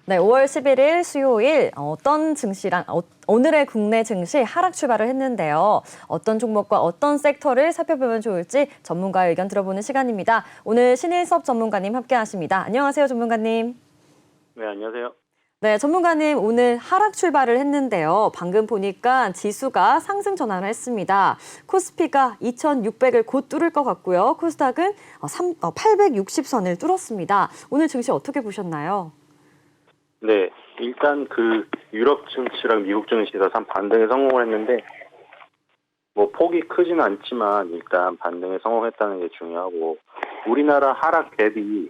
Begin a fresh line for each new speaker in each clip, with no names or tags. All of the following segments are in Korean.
네, 5월 11일 수요일 오늘의 국내 증시 하락 출발을 했는데요. 어떤 종목과 어떤 섹터를 살펴보면 좋을지 전문가의 의견 들어보는 시간입니다. 오늘 신일섭 전문가님 함께하십니다. 안녕하세요, 전문가님.
네, 안녕하세요.
네, 전문가님 오늘 하락 출발을 했는데요. 방금 보니까 지수가 상승 전환을 했습니다. 코스피가 2,600을 곧 뚫을 것 같고요. 코스닥은 860선을 뚫었습니다. 오늘 증시 어떻게 보셨나요?
네, 일단 유럽 증시랑 미국 증시가 반등에 성공을 했는데, 폭이 크지는 않지만 일단 반등에 성공했다는 게 중요하고, 우리나라 하락 갭이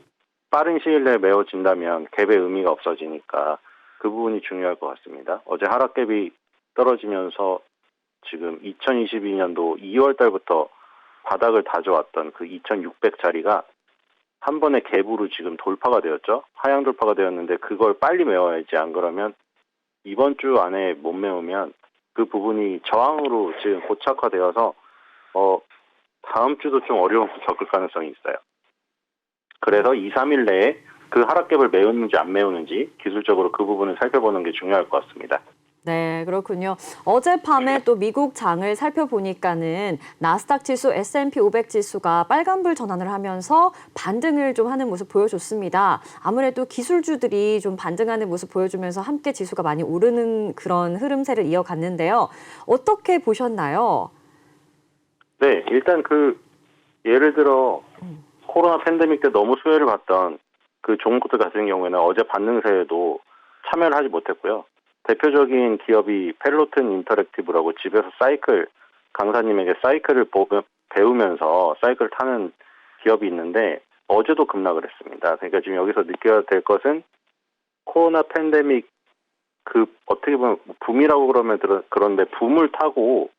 빠른 시일 내에 메워진다면 갭의 의미가 없어지니까 그 부분이 중요할 것 같습니다. 어제 하락 갭이 떨어지면서 지금 2022년도 2월 달부터 바닥을 다져왔던 그 2,600짜리가 한 번의 갭으로 지금 돌파가 되었죠. 하향 돌파가 되었는데 그걸 빨리 메워야지. 안 그러면 이번 주 안에 못 메우면 그 부분이 저항으로 지금 고착화되어서 다음 주도 좀 어려움 겪을 가능성이 있어요. 그래서 2, 3일 내에 그 하락갭을 메우는지 안 메우는지 기술적으로 그 부분을 살펴보는 게 중요할 것 같습니다.
네, 그렇군요. 어젯밤에 또 미국 장을 살펴보니까는 나스닥 지수, S&P 500 지수가 빨간불 전환을 하면서 반등을 좀 하는 모습 보여줬습니다. 아무래도 기술주들이 좀 반등하는 모습 보여주면서 함께 지수가 많이 오르는 그런 흐름세를 이어갔는데요. 어떻게 보셨나요?
네, 일단 예를 들어 코로나 팬데믹 때 너무 수혜를 봤던 그 종목들 같은 경우에는 어제 반등세에도 참여를 하지 못했고요. 대표적인 기업이 펠로튼 인터랙티브라고 집에서 강사님에게 사이클을 배우면서 사이클을 타는 기업이 있는데 어제도 급락을 했습니다. 그러니까 지금 여기서 느껴야 될 것은 코로나 팬데믹 어떻게 보면 붐이라고 그러면 그런데 붐을 타고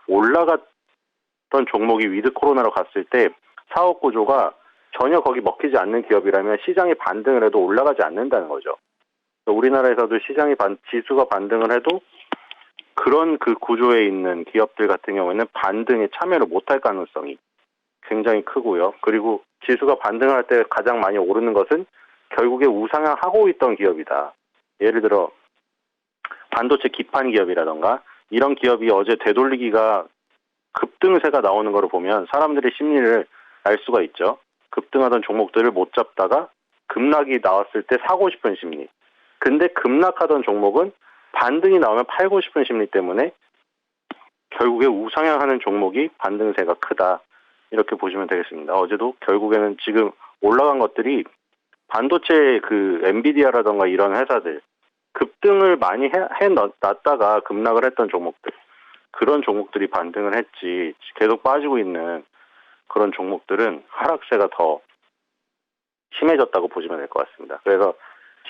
올라갔던 종목이 위드 코로나로 갔을 때 사업 구조가 전혀 거기 먹히지 않는 기업이라면 시장이 반등을 해도 올라가지 않는다는 거죠. 우리나라에서도 지수가 반등을 해도 그런 구조에 있는 기업들 같은 경우에는 반등에 참여를 못할 가능성이 굉장히 크고요. 그리고 지수가 반등할 때 가장 많이 오르는 것은 결국에 우상향하고 있던 기업이다. 예를 들어 반도체 기판 기업이라던가 이런 기업이 어제 되돌리기가 급등세가 나오는 것을 보면 사람들의 심리를 알 수가 있죠. 급등하던 종목들을 못 잡다가 급락이 나왔을 때 사고 싶은 심리. 근데 급락하던 종목은 반등이 나오면 팔고 싶은 심리 때문에 결국에 우상향하는 종목이 반등세가 크다. 이렇게 보시면 되겠습니다. 어제도 결국에는 지금 올라간 것들이 반도체 엔비디아라던가 이런 회사들 급등을 많이 해놨다가 급락을 했던 종목들 그런 종목들이 반등을 했지 계속 빠지고 있는 그런 종목들은 하락세가 더 심해졌다고 보시면 될 것 같습니다. 그래서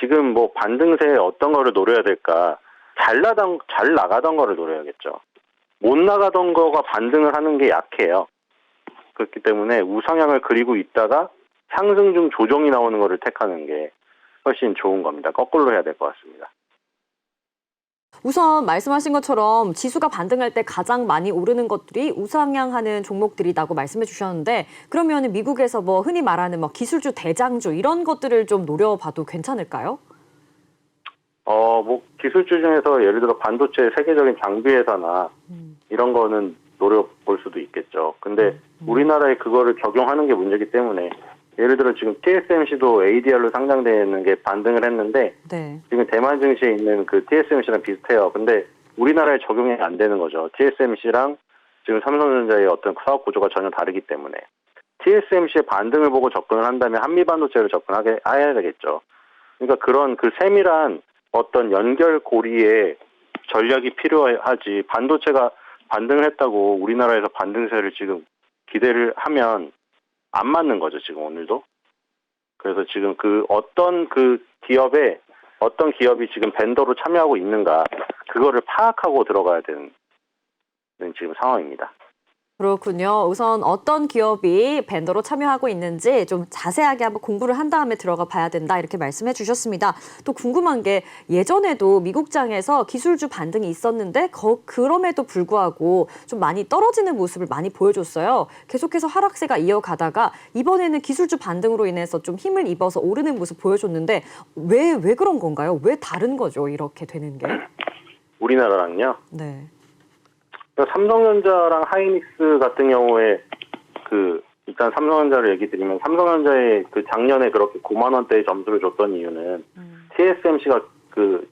지금 반등세에 어떤 거를 노려야 될까? 잘 나가던 거를 노려야겠죠. 못 나가던 거가 반등을 하는 게 약해요. 그렇기 때문에 우상향을 그리고 있다가 상승 중 조정이 나오는 거를 택하는 게 훨씬 좋은 겁니다. 거꾸로 해야 될 것 같습니다.
우선 말씀하신 것처럼 지수가 반등할 때 가장 많이 오르는 것들이 우상향하는 종목들이라고 말씀해 주셨는데 그러면 미국에서 흔히 말하는 기술주, 대장주 이런 것들을 좀 노려봐도 괜찮을까요?
기술주 중에서 예를 들어 반도체 세계적인 장비 회사나 이런 거는 노려볼 수도 있겠죠. 근데 우리나라에 그거를 적용하는 게 문제이기 때문에 예를 들어 지금 TSMC도 ADR로 상장되는 게 반등을 했는데
네.
지금 대만 증시에 있는 TSMC랑 비슷해요. 근데 우리나라에 적용이 안 되는 거죠. TSMC랑 지금 삼성전자의 어떤 사업 구조가 전혀 다르기 때문에 TSMC의 반등을 보고 접근을 한다면 한미반도체를 해야 되겠죠. 그러니까 그런 세밀한 어떤 연결고리의 전략이 필요하지 반도체가 반등을 했다고 우리나라에서 반등세를 지금 기대를 하면 안 맞는 거죠, 지금 오늘도. 그래서 지금 어떤 기업이 지금 벤더로 참여하고 있는가, 그거를 파악하고 들어가야 되는 지금 상황입니다.
그렇군요. 우선 어떤 기업이 벤더로 참여하고 있는지 좀 자세하게 한번 공부를 한 다음에 들어가 봐야 된다 이렇게 말씀해 주셨습니다. 또 궁금한 게 예전에도 미국장에서 기술주 반등이 있었는데 그럼에도 불구하고 좀 많이 떨어지는 모습을 많이 보여줬어요. 계속해서 하락세가 이어가다가 이번에는 기술주 반등으로 인해서 좀 힘을 입어서 오르는 모습 보여줬는데 왜 그런 건가요? 왜 다른 거죠? 이렇게 되는 게?
우리나라랑요.
네.
그러니까 삼성전자랑 하이닉스 같은 경우에 일단 삼성전자를 얘기 드리면 삼성전자에 작년에 그렇게 9만 원대의 점수를 줬던 이유는 TSMC가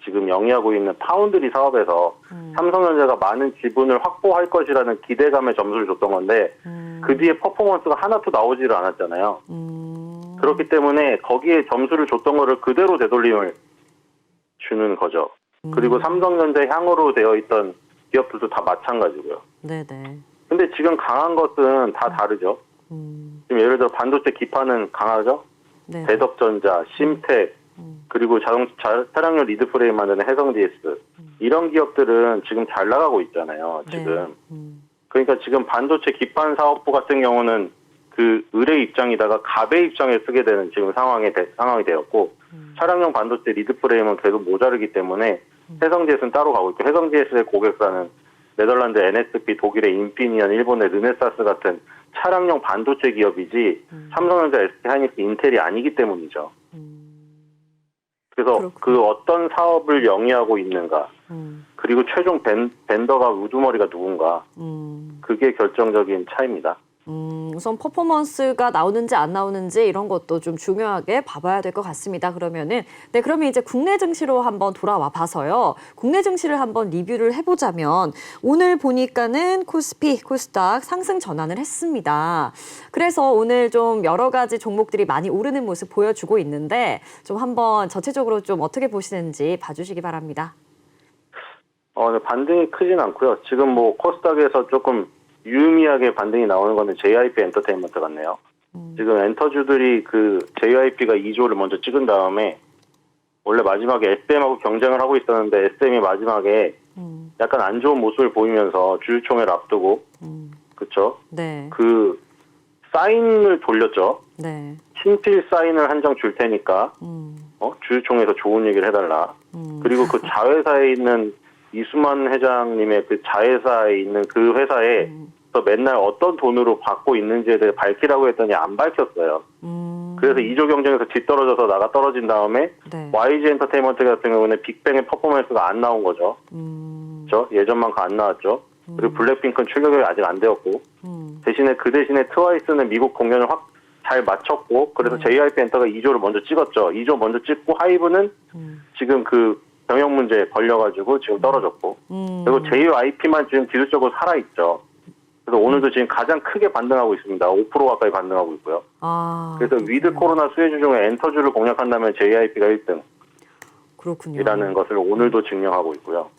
지금 영위하고 있는 파운드리 사업에서 삼성전자가 많은 지분을 확보할 것이라는 기대감에 점수를 줬던 건데 그 뒤에 퍼포먼스가 하나도 나오지를 않았잖아요. 그렇기 때문에 거기에 점수를 줬던 거를 그대로 되돌림을 주는 거죠. 그리고 삼성전자 향으로 되어 있던 기업들도 다 마찬가지고요.
네네. 근데
지금 강한 것은 다 다르죠. 지금 예를 들어 반도체 기판은 강하죠.
네.
대덕전자, 심텍, 그리고 차량용 리드 프레임 만드는 해성DS 이런 기업들은 지금 잘 나가고 있잖아요. 지금.
네.
그러니까 지금 반도체 기판 사업부 같은 경우는 을의 입장이다가 갑의 입장에 쓰게 되는 지금 상황이 되었고 차량용 반도체 리드 프레임은 계속 모자르기 때문에 해성DS는 따로 가고 있고 해성DS의 고객사는 네덜란드 NSP, 독일의 인피니언, 일본의 르네사스 같은 차량용 반도체 기업이지 삼성전자, SK 하이닉스, 인텔이 아니기 때문이죠. 그래서
그렇군요.
어떤 사업을 영위하고 있는가 그리고 최종 벤더가 우두머리가 누군가 그게 결정적인 차이입니다.
우선 퍼포먼스가 나오는지 안 나오는지 이런 것도 좀 중요하게 봐봐야 될 것 같습니다. 그러면 이제 국내 증시로 한번 돌아와 봐서요. 국내 증시를 한번 리뷰를 해보자면 오늘 보니까는 코스피, 코스닥 상승 전환을 했습니다. 그래서 오늘 좀 여러 가지 종목들이 많이 오르는 모습 보여주고 있는데 좀 한번 전체적으로 좀 어떻게 보시는지 봐주시기 바랍니다.
반등이 크진 않고요. 지금 코스닥에서 조금 유의미하게 반등이 나오는 거는 JYP 엔터테인먼트 같네요. 지금 엔터주들이 JYP가 2조를 먼저 찍은 다음에 원래 마지막에 SM하고 경쟁을 하고 있었는데 SM이 마지막에 약간 안 좋은 모습을 보이면서 주주총회를 앞두고 그렇죠?
네.
사인을 돌렸죠.
네.
친필 사인을 한 장 줄 테니까 주주총회에서 좋은 얘기를 해달라. 그리고 자회사에 있는 이수만 회장님의 자회사에 있는 그 회사에 맨날 어떤 돈으로 받고 있는지에 대해 밝히라고 했더니 안 밝혔어요. 그래서 2조 경쟁에서 뒤떨어져서 나가 떨어진 다음에
네.
YG 엔터테인먼트 같은 경우는 빅뱅의 퍼포먼스가 안 나온 거죠. 그렇죠? 예전만큼 안 나왔죠. 그리고 블랙핑크는 출격이 아직 안 되었고 대신에 트와이스는 미국 공연을 잘 마쳤고 그래서 JYP 엔터가 2조를 먼저 찍었죠. 2조 먼저 찍고 하이브는 지금 병역 문제에 걸려가지고 지금 떨어졌고 그리고 JYP만 지금 기술적으로 살아있죠. 그래서 오늘도 지금 가장 크게 반등하고 있습니다. 5% 가까이 반등하고 있고요. 그래서
그렇군요.
위드 코로나 수혜주 중에 엔터주를 공략한다면 JYP가 1등이라는
그렇군요.
것을 오늘도 증명하고 있고요.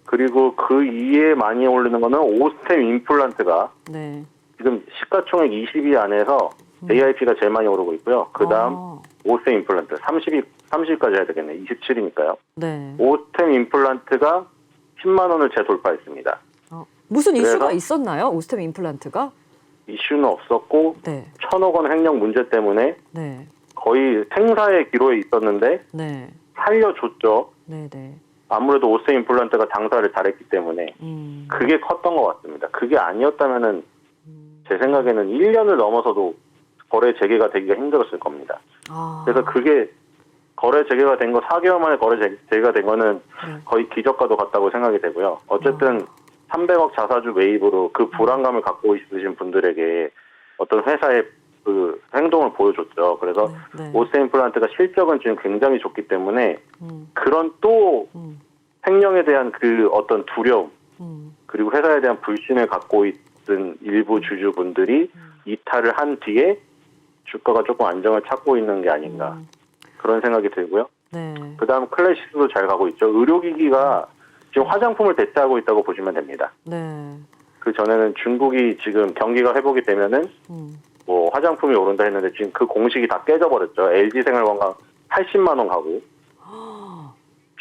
그리고 그 이에 많이 오르는 거는 오스템 임플란트가
네.
지금 시가총액 20위 안에서 JYP가 제일 많이 오르고 있고요. 그 다음 오스템 임플란트 30위까지 해야 되겠네. 27위니까요.
네.
오스템 임플란트가 10만 원을 재돌파했습니다.
무슨 이슈가 있었나요? 오스템 임플란트가?
이슈는 없었고
네.
1,000억 원 횡령 문제 때문에
네.
거의 생사의 기로에 있었는데
네.
살려줬죠.
네. 네.
아무래도 오스템 임플란트가 장사를 잘했기 때문에 그게 컸던 것 같습니다. 그게 아니었다면은 제 생각에는 1년을 넘어서도 거래 재개가 되기가 힘들었을 겁니다. 그래서 그게 거래 재개가 된 거 4개월 만에 거래 재개가 된 거는 거의 기적과도 같다고 생각이 되고요. 어쨌든 300억 자사주 매입으로 그 불안감을 갖고 있으신 분들에게 어떤 회사의 행동을 보여줬죠. 그래서 오스템 임플란트가 실적은 지금 굉장히 좋기 때문에 그런 또 횡령에 대한 어떤 두려움 그리고 회사에 대한 불신을 갖고 있던 일부 주주분들이 이탈을 한 뒤에 주가가 조금 안정을 찾고 있는 게 아닌가 그런 생각이 들고요.
네.
그다음 클래식스도 잘 가고 있죠. 의료기기가 지금 화장품을 대체하고 있다고 보시면 됩니다.
네.
그 전에는 중국이 지금 경기가 회복이 되면은 화장품이 오른다 했는데 지금 그 공식이 다 깨져버렸죠. LG생활건강 80만 원 가고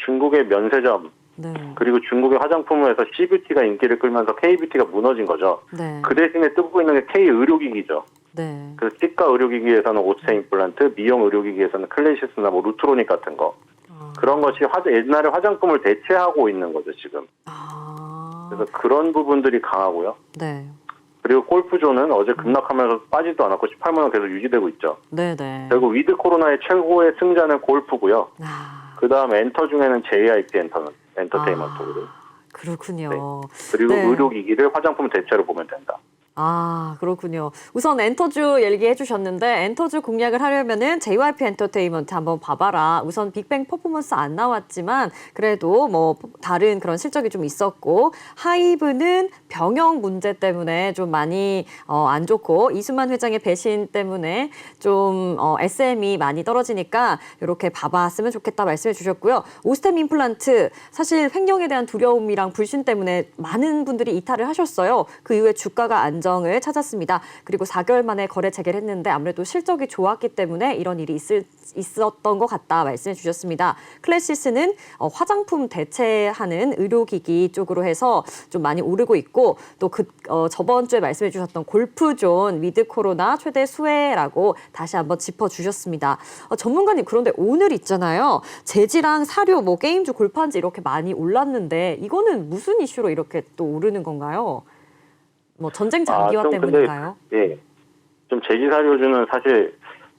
중국의 면세점
네.
그리고 중국의 화장품에서 C뷰티가 인기를 끌면서 K뷰티가 무너진 거죠.
네.
그 대신에 뜨고 있는 게 K의료기기죠.
네.
그래서 치과 의료기기에서는 오스테 임플란트, 미용 의료기기에서는 클래시스나 뭐 루트로닉 같은 거. 그런 것이 옛날에 화장품을 대체하고 있는 거죠, 지금. 그래서 그런 부분들이 강하고요.
네.
그리고 골프존은 어제 급락하면서 빠지도 않았고 18만 원 계속 유지되고 있죠.
네네.
결국 위드 코로나의 최고의 승자는 골프고요.
아,
그 다음 엔터 중에는 JYP 엔터테인먼트고요.
그렇군요.
네. 그리고
네.
의료기기를 화장품 대체로 보면 된다.
아, 그렇군요. 우선 엔터주 얘기해 주셨는데 엔터주 공략을 하려면은 JYP 엔터테인먼트 한번 봐봐라. 우선 빅뱅 퍼포먼스 안 나왔지만 그래도 뭐 다른 그런 실적이 좀 있었고 하이브는 병역 문제 때문에 좀 많이 안 좋고 이수만 회장의 배신 때문에 좀 SM이 많이 떨어지니까 이렇게 봐봤으면 좋겠다 말씀해 주셨고요. 오스템 임플란트 사실 횡령에 대한 두려움이랑 불신 때문에 많은 분들이 이탈을 하셨어요. 그 이후에 주가가 안정을 찾았습니다. 그리고 4개월 만에 거래 재개를 했는데 아무래도 실적이 좋았기 때문에 이런 일이 있었던 것 같다 말씀해 주셨습니다. 클래시스는 화장품 대체하는 의료기기 쪽으로 해서 좀 많이 오르고 있고 또 저번 주에 말씀해 주셨던 골프존 위드 코로나 최대 수혜라고 다시 한번 짚어주셨습니다. 전문가님 그런데 오늘 있잖아요. 재지랑 사료, 뭐 게임주, 골판지 이렇게 많이 올랐는데 이거는 무슨 이슈로 이렇게 또 오르는 건가요? 뭐 전쟁 장기화
좀
때문인가요?
근데, 예. 좀 제지사료주는 사실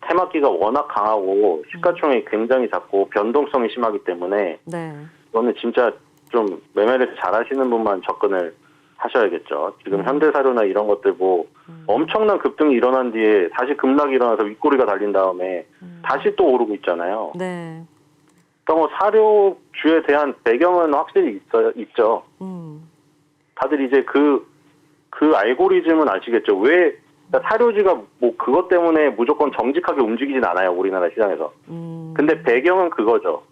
테마기가 워낙 강하고 시가총액이 굉장히 작고 변동성이 심하기 때문에
네.
이거는 진짜 좀 매매를 잘하시는 분만 접근을 하셔야겠죠. 지금 현대사료나 이런 것들 뭐 엄청난 급등이 일어난 뒤에 다시 급락이 일어나서 윗꼬리가 달린 다음에 다시 또 오르고 있잖아요.
네.
그러니까 뭐 사료주에 대한 배경은 확실히 있죠. 다들 이제 그 알고리즘은 아시겠죠. 왜 그러니까 사료주가 뭐 그것 때문에 무조건 정직하게 움직이진 않아요. 우리나라 시장에서. 근데 배경은 그거죠.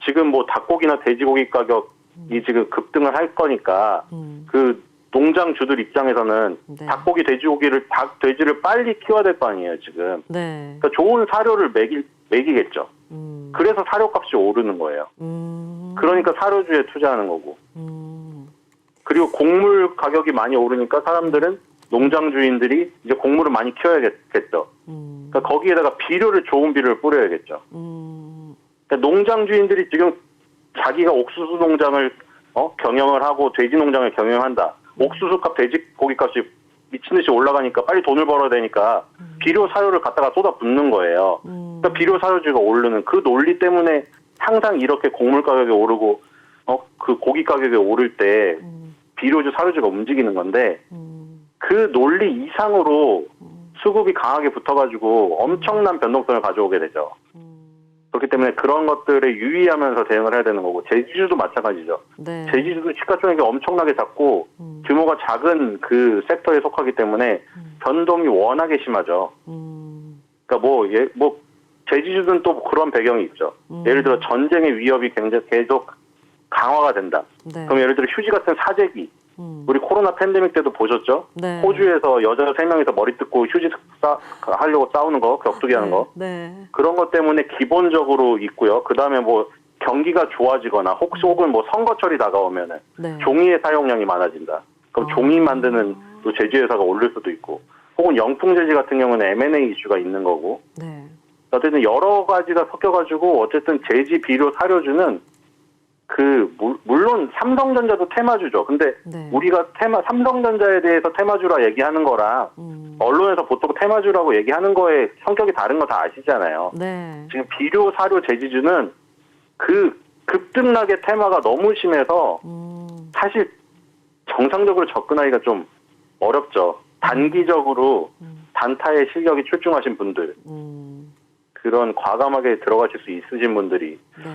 지금 뭐 닭고기나 돼지고기 가격이 지금 급등을 할 거니까 그 농장주들 입장에서는
네.
닭고기, 돼지를 빨리 키워야 될 거 아니에요, 지금.
네.
그러니까 좋은 사료를 먹이겠죠. 그래서 사료값이 오르는 거예요. 그러니까 사료주에 투자하는 거고. 그리고 곡물 가격이 많이 오르니까 사람들은 농장주인들이 이제 곡물을 많이 키워야겠죠. 그러니까 거기에다가 좋은 비료를 뿌려야겠죠. 그러니까 농장주인들이 지금 자기가 옥수수 농장을 경영을 하고 돼지 농장을 경영한다. 옥수수값, 돼지고기값이 미친 듯이 올라가니까 빨리 돈을 벌어야 되니까 비료 사료를 갖다가 쏟아붓는 거예요. 그러니까 비료 사료주가 오르는 그 논리 때문에 항상 이렇게 곡물 가격이 오르고 그 고기 가격이 오를 때 비료주 사료주가 움직이는 건데 그 논리 이상으로 수급이 강하게 붙어가지고 엄청난 변동성을 가져오게 되죠. 그렇기 때문에 그런 것들에 유의하면서 대응을 해야 되는 거고 제지주도 마찬가지죠.
네.
제지주도 시가총액이 엄청나게 작고 규모가 작은 그 섹터에 속하기 때문에 변동이 워낙에 심하죠. 그러니까 제지주는 또 그런 배경이 있죠. 예를 들어 전쟁의 위협이 굉장히 계속 강화가 된다.
네.
그럼 예를 들어 휴지 같은 사재기. 우리 코로나 팬데믹 때도 보셨죠?
네.
호주에서 여자 3명이서 머리 뜯고 휴지 하려고 싸우는 거, 격투기 하는 거.
네.
그런 것 때문에 기본적으로 있고요. 그 다음에 뭐 경기가 좋아지거나 혹은 뭐 선거철이 다가오면은
네.
종이의 사용량이 많아진다. 그럼 종이 만드는 또 제지회사가 오를 수도 있고 혹은 영풍제지 같은 경우는 M&A 이슈가 있는 거고
네.
어쨌든 여러 가지가 섞여가지고 어쨌든 제지, 비료, 사료주는 물론 삼성전자도 테마주죠. 근데
네.
우리가 삼성전자에 대해서 테마주라 얘기하는 거랑 언론에서 보통 테마주라고 얘기하는 거에 성격이 다른 거 다 아시잖아요.
네.
지금 비료, 사료, 제지주는 그 급등락의 테마가 너무 심해서 사실 정상적으로 접근하기가 좀 어렵죠. 단기적으로 단타의 실력이 출중하신 분들. 그런 과감하게 들어가실 수 있으신 분들이
네.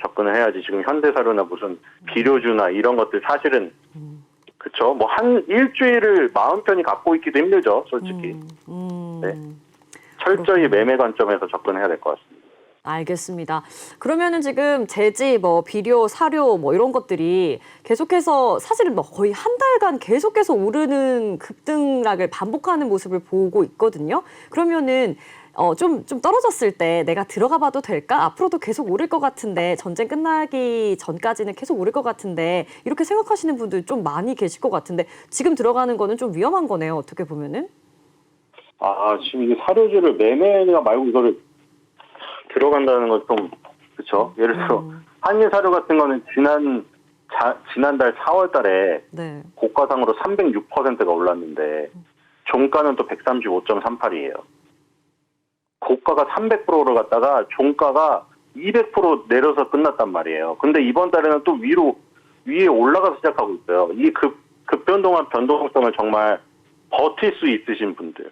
접근을 해야지. 지금 현대사료나 무슨 비료주나 이런 것들 사실은 그쵸. 뭐 한 일주일을 마음 편히 갖고 있기도 힘들죠, 솔직히. 네. 철저히 매매 관점에서 접근해야 될 것 같습니다.
알겠습니다. 그러면은 지금 제지, 뭐 비료, 사료 뭐 이런 것들이 계속해서 사실은 뭐 거의 한 달간 계속해서 오르는 급등락을 반복하는 모습을 보고 있거든요. 그러면은 좀 떨어졌을 때 내가 들어가 봐도 될까? 앞으로도 계속 오를 것 같은데 전쟁 끝나기 전까지는 계속 오를 것 같은데 이렇게 생각하시는 분들 좀 많이 계실 것 같은데 지금 들어가는 거는 좀 위험한 거네요. 어떻게 보면은.
지금 이게 사료주를 매매가 말고 이거를 들어간다는 건 좀 그렇죠. 예를 들어 한일 사료 같은 거는 지난달 4월 달에
네.
고가상으로 306%가 올랐는데 종가는 또 135.38이에요. 고가가 300%를 갔다가 종가가 200% 내려서 끝났단 말이에요. 근데 이번 달에는 또 위에 올라가서 시작하고 있어요. 이 급변동한 변동성을 정말 버틸 수 있으신 분들.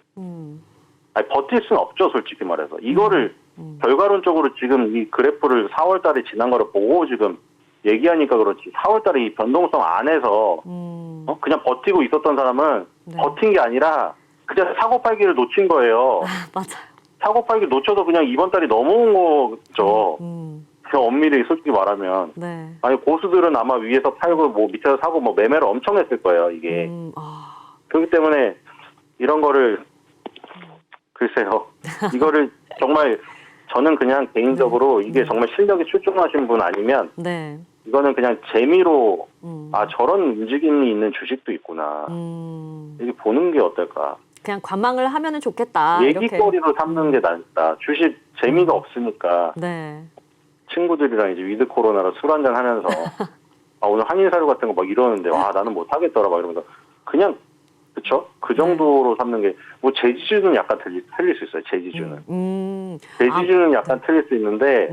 아니, 버틸 수는 없죠, 솔직히 말해서. 이거를 결과론적으로 지금 이 그래프를 4월 달에 지난 거를 보고 지금 얘기하니까 그렇지. 4월 달에 이 변동성 안에서 그냥 버티고 있었던 사람은
네.
버틴 게 아니라 그냥 사고 팔기를 놓친 거예요.
맞아요.
사고 팔기 놓쳐서 그냥 이번 달이 넘어온 거죠. 그냥 엄밀히 솔직히 말하면.
네.
아니, 고수들은 아마 위에서 팔고 뭐 밑에서 사고 뭐 매매를 엄청 했을 거예요, 이게. 그렇기 때문에 이런 거를 글쎄요. 이거를 정말 저는 그냥 개인적으로 이게 정말 실력이 출중하신 분 아니면
네.
이거는 그냥 재미로 저런 움직임이 있는 주식도 있구나. 이렇게 보는 게 어떨까.
그냥 관망을 하면은 좋겠다.
얘기거리로 삼는 게 낫다. 주식 재미가 없으니까
네.
친구들이랑 이제 위드 코로나로 술 한잔 하면서 오늘 한인사료 같은 거 막 이러는데 나는 못 하겠더라 막 이러면서 그냥 그쵸? 그 정도로 삼는 게 뭐 제지주는 약간 틀릴 수 있어요. 제지주는. 제지주는 약간 틀릴 수 있는데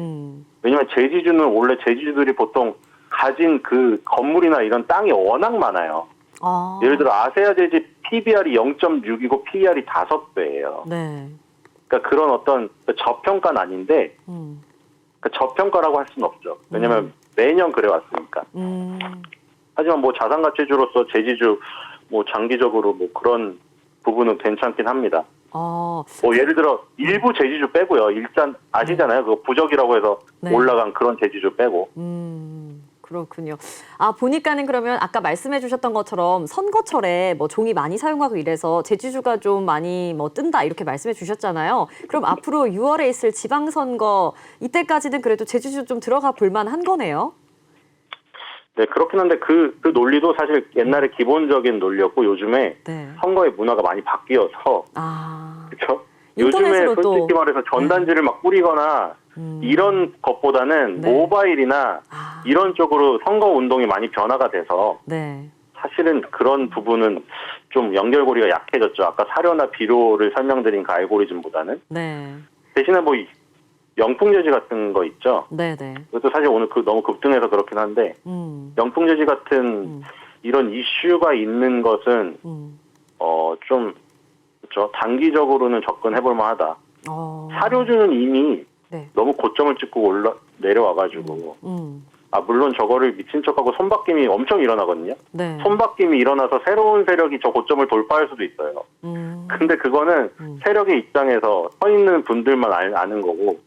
왜냐면 제지주는 원래 제지주들이 보통 가진 그 건물이나 이런 땅이 워낙 많아요. 예를 들어 아세아제지 PBR이 0.6이고 PER이 5배예요.
네.
그러니까 그런 어떤 저평가는 아닌데 그러니까 저평가라고 할 수는 없죠. 왜냐면 매년 그래왔으니까. 하지만 뭐 자산가치주로서 제지주 뭐 장기적으로 뭐 그런 부분은 괜찮긴 합니다. 뭐 예를 들어 일부 제지주 빼고요. 일단 아시잖아요. 그거 부적이라고 해서
네.
올라간 그런 제지주 빼고.
그렇군요. 보니까는 그러면 아까 말씀해 주셨던 것처럼 선거철에 뭐 종이 많이 사용하고 이래서 제지주가 좀 많이 뭐 뜬다 이렇게 말씀해 주셨잖아요. 그럼 앞으로 6월에 있을 지방선거 이때까지는 그래도 제지주 좀 들어가 볼 만한 거네요.
네, 그렇긴 한데 그 논리도 사실 옛날에 기본적인 논리였고 요즘에
네.
선거의 문화가 많이 바뀌어서 그렇죠? 요즘에
인터넷으로
솔직히
또
말해서 전단지를 막 뿌리거나 이런 것보다는
네.
모바일이나 이런 쪽으로 선거 운동이 많이 변화가 돼서
네.
사실은 그런 부분은 좀 연결고리가 약해졌죠. 아까 사료나 비료를 설명드린 그 알고리즘보다는.
네.
대신에 뭐 영풍제지 같은 거 있죠.
네네.
그것도 사실 오늘 너무 급등해서 그렇긴 한데 영풍제지 같은 이런 이슈가 있는 것은 좀 그렇죠. 단기적으로는 접근해볼 만하다. 사료주는 이미
네.
너무 고점을 찍고 내려와가지고 물론 저거를 미친 척하고 손바뀜이 엄청 일어나거든요.
네.
손바뀜이 일어나서 새로운 세력이 저 고점을 돌파할 수도 있어요. 근데 그거는 세력의 입장에서 서 있는 분들만 아는 거고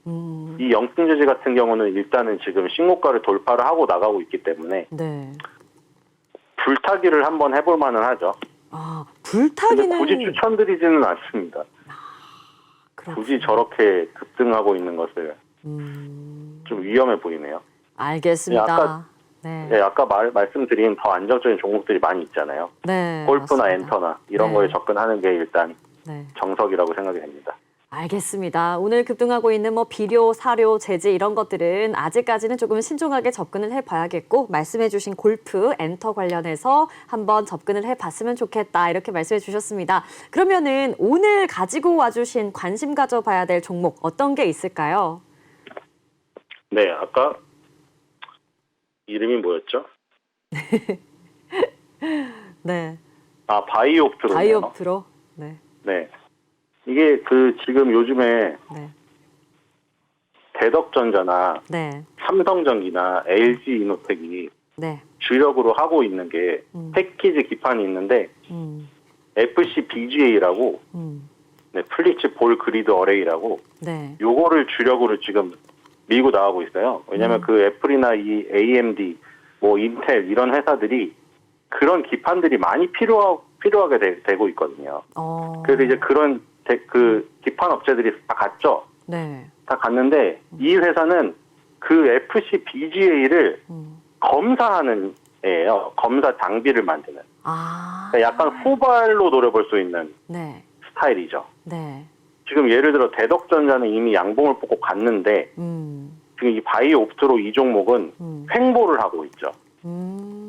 이 영풍제지 같은 경우는 일단은 지금 신고가를 돌파를 하고 나가고 있기 때문에
네.
불타기를 한번 해볼 만은 하죠.
불타기는
근데 굳이 추천드리지는 않습니다. 굳이 저렇게 급등하고 있는 것을 좀 위험해 보이네요.
알겠습니다.
아까 말씀드린 더 안정적인 종목들이 많이 있잖아요.
네,
골프나
맞습니다.
엔터나 이런
네.
거에 접근하는 게 일단
네.
정석이라고 생각이 됩니다.
알겠습니다. 오늘 급등하고 있는 뭐 비료, 사료, 제지 이런 것들은 아직까지는 조금 신중하게 접근을 해봐야겠고 말씀해주신 골프, 엔터 관련해서 한번 접근을 해봤으면 좋겠다 이렇게 말씀해 주셨습니다. 그러면은 오늘 가지고 와주신 관심 가져봐야 될 종목 어떤 게 있을까요?
네, 아까 이름이 뭐였죠?
네.
바이오프트로네요.
바이오프트로. 네.
네. 이게 지금 요즘에
네.
대덕전자나
네.
삼성전기나 LG이노텍이
네.
주력으로 하고 있는 게 패키지 기판이 있는데 FC BGA라고 네, 플리츠 볼 그리드 어레이라고
네.
요거를 주력으로 지금 밀고 나가고 있어요. 왜냐하면 그 애플이나 이 AMD, 뭐 인텔 이런 회사들이 그런 기판들이 많이 필요하게 되고 있거든요. 그래서 이제 그런 그 기판 업체들이 다 갔죠.
네.
다 갔는데 이 회사는 그 FC BGA를 검사하는 애예요. 검사 장비를 만드는. 그러니까 약간 후발로 노려볼 수 있는
네.
스타일이죠.
네.
지금 예를 들어 대덕전자는 이미 양봉을 뽑고 갔는데 지금 이 바이오옵트로 이 종목은 횡보를 하고 있죠.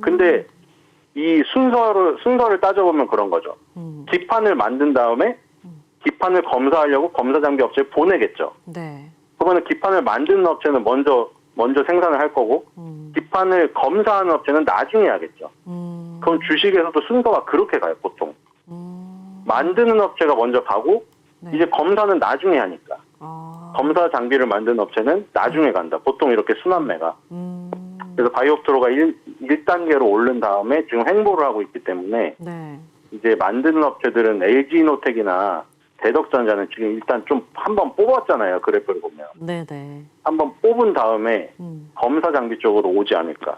근데 이 순서를 따져보면 그런 거죠. 기판을 만든 다음에 기판을 검사하려고 검사 장비 업체에 보내겠죠.
네.
그러면 기판을 만드는 업체는 먼저 생산을 할 거고 기판을 검사하는 업체는 나중에 하겠죠. 그럼 주식에서도 순서가 그렇게 가요, 보통. 만드는 업체가 먼저 가고
네.
이제 검사는 나중에 하니까. 검사 장비를 만드는 업체는 나중에 간다. 보통 이렇게 순환매가. 그래서 바이오프트로가 1단계로 오른 다음에 지금 횡보를 하고 있기 때문에
네.
이제 만드는 업체들은 LG노텍이나 대덕전자는 지금 일단 좀 한번 뽑았잖아요. 그래프를 보면.
네네.
한번 뽑은 다음에 검사 장비 쪽으로 오지 않을까.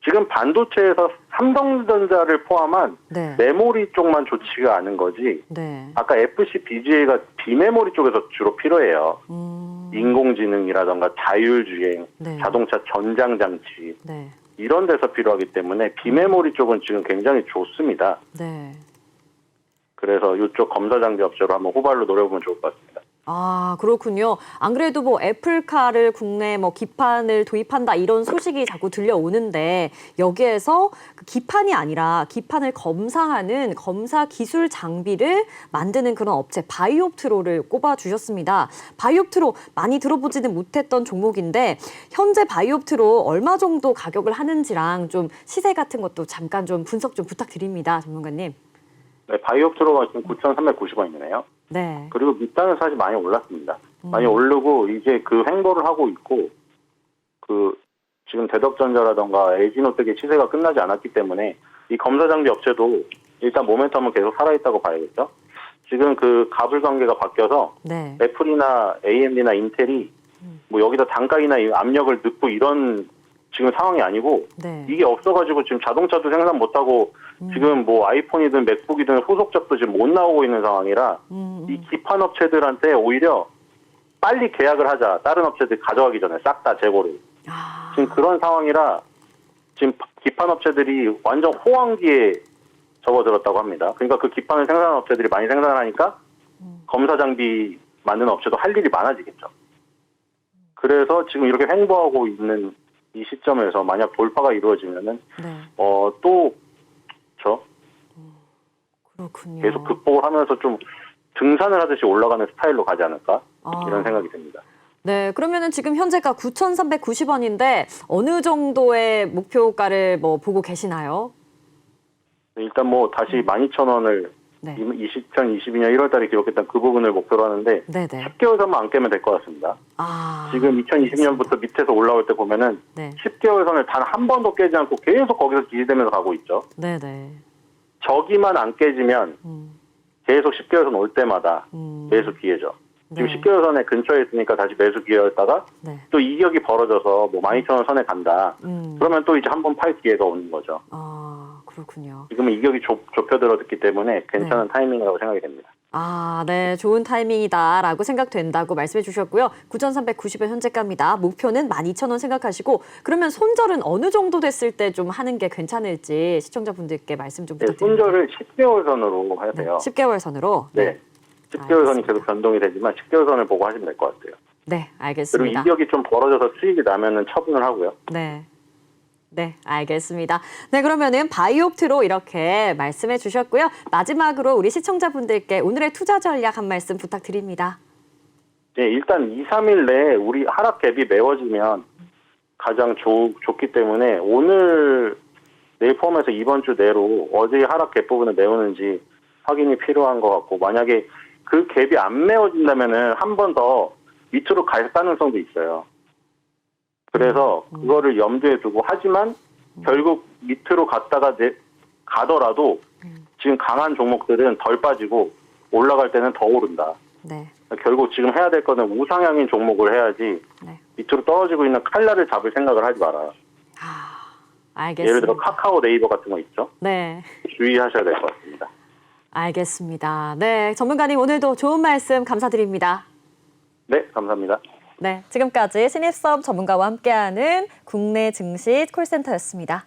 지금 반도체에서 삼성전자를 포함한
네.
메모리 쪽만 좋지가 않은 거지.
네.
아까 FC BGA가 비메모리 쪽에서 주로 필요해요. 인공지능이라던가 자율주행,
네.
자동차 전장장치
네.
이런 데서 필요하기 때문에 비메모리 쪽은 지금 굉장히 좋습니다.
네.
그래서 이쪽 검사장비 업체로 한번 후발로 노려보면 좋을 것 같습니다.
아, 그렇군요. 안 그래도 뭐 애플카를 국내 뭐 기판을 도입한다 이런 소식이 자꾸 들려오는데 여기에서 그 기판이 아니라 기판을 검사하는 검사 기술 장비를 만드는 그런 업체 바이옵트로를 꼽아주셨습니다. 바이옵트로 많이 들어보지는 못했던 종목인데 현재 바이옵트로 얼마 정도 가격을 하는지랑 좀 시세 같은 것도 잠깐 좀 분석 좀 부탁드립니다, 전문가님.
네, 바이옵트로가 지금 9,390원이네요.
네.
그리고 밑단은 사실 많이 올랐습니다. 많이 오르고 이제 그 횡보를 하고 있고 그 지금 대덕전자라던가 LG노텍의 시세가 끝나지 않았기 때문에 이 검사장비 업체도 일단 모멘텀은 계속 살아있다고 봐야겠죠. 지금 그 가불 관계가 바뀌어서
네.
애플이나 AMD나 인텔이 뭐 여기다 단가이나 압력을 넣고 이런 지금 상황이 아니고
네.
이게 없어가지고 지금 자동차도 생산 못하고 지금 뭐 아이폰이든 맥북이든 후속작도 지금 못 나오고 있는 상황이라 이 기판 업체들한테 오히려 빨리 계약을 하자. 다른 업체들 가져가기 전에 싹 다 재고를. 지금 그런 상황이라 지금 기판 업체들이 완전 호황기에 접어들었다고 합니다. 그러니까 그 기판을 생산하는 업체들이 많이 생산하니까 검사 장비 만드는 업체도 할 일이 많아지겠죠. 그래서 지금 이렇게 횡보하고 있는 이 시점에서 만약 돌파가 이루어지면은
네.
또 그렇죠.
그렇군요.
계속 극복을 하면서 좀 등산을 하듯이 올라가는 스타일로 가지 않을까 이런 생각이 듭니다.
네, 그러면은 지금 현재가 9,390원인데 어느 정도의 목표가를 뭐 보고 계시나요?
일단 뭐 다시 12,000원을
네.
2022년 1월달에 기록했던 그 부분을 목표로 하는데
네네.
10개월선만 안 깨면 될 것 같습니다. 지금 2020년부터 밑에서 올라올 때 보면은
네.
10개월선을 단 한 번도 깨지 않고 계속 거기서 기시되면서 가고 있죠.
네네.
저기만 안 깨지면 계속 10개월선 올 때마다 매수 기회죠. 지금
네.
10개월선에 근처에 있으니까 다시 매수 기회였다가
네.
또 이격이 벌어져서 뭐 12,000원 선에 간다. 그러면 또 이제 한 번 팔 기회가 오는 거죠.
그렇군요.
지금은 이격이 좁혀들었기 때문에 괜찮은
네.
타이밍이라고 생각이 됩니다.
네. 좋은 타이밍이다라고 생각된다고 말씀해 주셨고요. 9,390원 현재가입니다. 목표는 12,000원 생각하시고 그러면 손절은 어느 정도 됐을 때 좀 하는 게 괜찮을지 시청자분들께 말씀 좀
네,
부탁드립니다.
손절을 10개월 선으로 해야 돼요.
10개월 선으로?
네. 10개월 선이 계속 변동이 되지만 10개월 선을 보고 하시면 될 것 같아요.
네,
그리고
알겠습니다.
이격이 좀 벌어져서 수익이 나면은 처분을 하고요.
네. 네, 알겠습니다. 네, 그러면은 바이옵트로 이렇게 말씀해 주셨고요. 마지막으로 우리 시청자분들께 오늘의 투자 전략 한 말씀 부탁드립니다.
네, 일단 2, 3일 내에 우리 하락 갭이 메워지면 가장 좋기 때문에 오늘 내일 포함해서 이번 주 내로 어제의 하락 갭 부분을 메우는지 확인이 필요한 것 같고 만약에 그 갭이 안 메워진다면은 한 번 더 밑으로 갈 가능성도 있어요. 그래서 그거를 염두에 두고 하지만 결국 밑으로 가더라도 지금 강한 종목들은 덜 빠지고 올라갈 때는 더 오른다.
네.
결국 지금 해야 될 거는 우상향인 종목을 해야지
네.
밑으로 떨어지고 있는 칼날을 잡을 생각을 하지 마라.
알겠습니다.
예를 들어 카카오 네이버 같은 거 있죠?
네.
주의하셔야 될 것 같습니다.
알겠습니다. 네, 전문가님 오늘도 좋은 말씀 감사드립니다.
네, 감사합니다.
네, 지금까지 신입사업 전문가와 함께하는 국내 증시 콜센터였습니다.